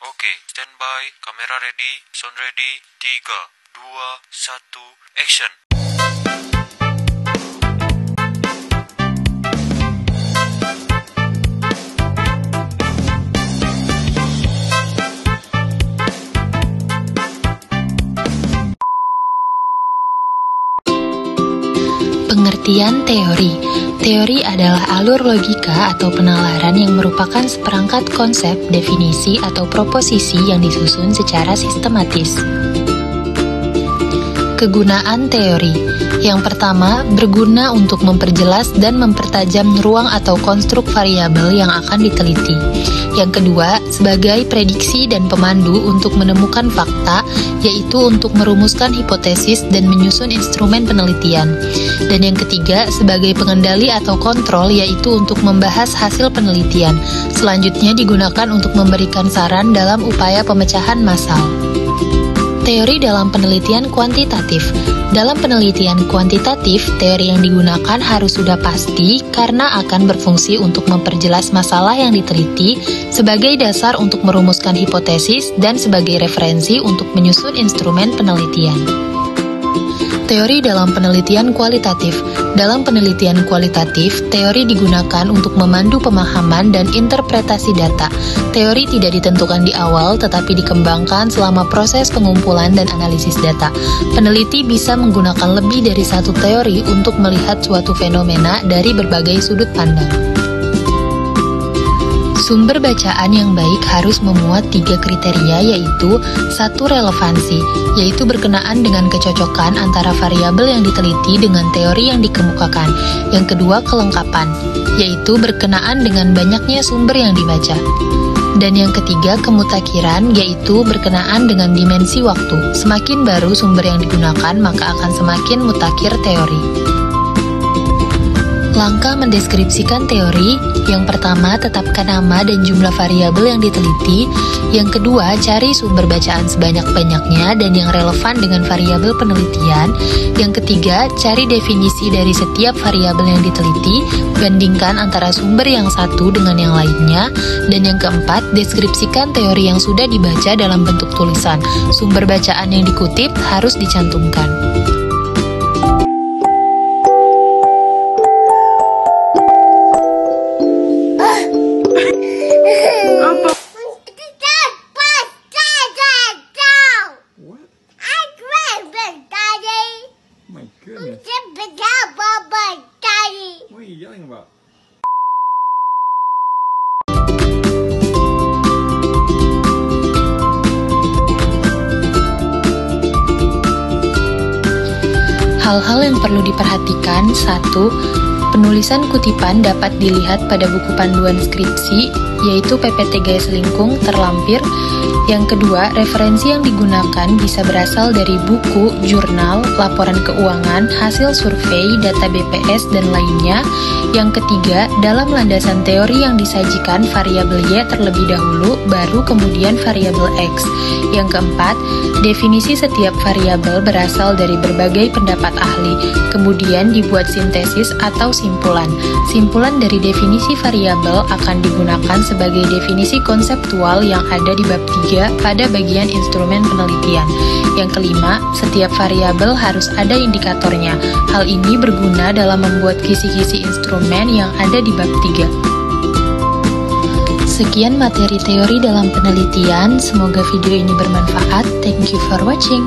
Oke, standby, kamera ready, sound ready, 3, 2, 1, action. Pengertian teori. Teori adalah alur logika atau penalaran yang merupakan seperangkat konsep, definisi, atau proposisi yang disusun secara sistematis. Kegunaan teori. Yang pertama, berguna untuk memperjelas dan mempertajam ruang atau konstruk variabel yang akan diteliti. Yang kedua, sebagai prediksi dan pemandu untuk menemukan fakta, yaitu untuk merumuskan hipotesis dan menyusun instrumen penelitian. Dan yang ketiga, sebagai pengendali atau kontrol, yaitu untuk membahas hasil penelitian. Selanjutnya digunakan untuk memberikan saran dalam upaya pemecahan massal. Teori dalam penelitian kuantitatif. Dalam penelitian kuantitatif, teori yang digunakan harus sudah pasti karena akan berfungsi untuk memperjelas masalah yang diteliti sebagai dasar untuk merumuskan hipotesis dan sebagai referensi untuk menyusun instrumen penelitian. Teori dalam penelitian kualitatif. Dalam penelitian kualitatif, teori digunakan untuk memandu pemahaman dan interpretasi data. Teori tidak ditentukan di awal, tetapi dikembangkan selama proses pengumpulan dan analisis data. Peneliti bisa menggunakan lebih dari satu teori untuk melihat suatu fenomena dari berbagai sudut pandang. Sumber bacaan yang baik harus memuat 3 kriteria, yaitu 1. Relevansi, yaitu berkenaan dengan kecocokan antara variabel yang diteliti dengan teori yang dikemukakan. Yang kedua, kelengkapan, yaitu berkenaan dengan banyaknya sumber yang dibaca. Dan yang ketiga, kemutakhiran, yaitu berkenaan dengan dimensi waktu. Semakin baru sumber yang digunakan, maka akan semakin mutakhir teori. Langkah mendeskripsikan teori. Yang pertama, tetapkan nama dan jumlah variabel yang diteliti. Yang kedua, cari sumber bacaan sebanyak-banyaknya dan yang relevan dengan variabel penelitian. Yang ketiga, cari definisi dari setiap variabel yang diteliti, bandingkan antara sumber yang satu dengan yang lainnya. Dan yang keempat, deskripsikan teori yang sudah dibaca dalam bentuk tulisan. Sumber bacaan yang dikutip harus dicantumkan. Hal-hal yang perlu diperhatikan. 1. Penulisan kutipan dapat dilihat pada buku panduan skripsi, yaitu PPT Gaya Selingkung terlampir. Yang kedua, referensi yang digunakan bisa berasal dari buku, jurnal, laporan keuangan, hasil survei, data BPS, dan lainnya. Yang ketiga, dalam landasan teori yang disajikan variabel Y terlebih dahulu, baru kemudian variabel X. Yang keempat, definisi setiap variabel berasal dari berbagai pendapat ahli, kemudian dibuat sintesis atau simpulan. Simpulan dari definisi variabel akan digunakan sebagai definisi konseptual yang ada di bab 3 pada bagian instrumen penelitian. Yang kelima, setiap variabel harus ada indikatornya. Hal ini berguna dalam membuat kisi-kisi instrumen yang ada di bab 3. Sekian materi teori dalam penelitian. Semoga video ini bermanfaat. Thank you for watching.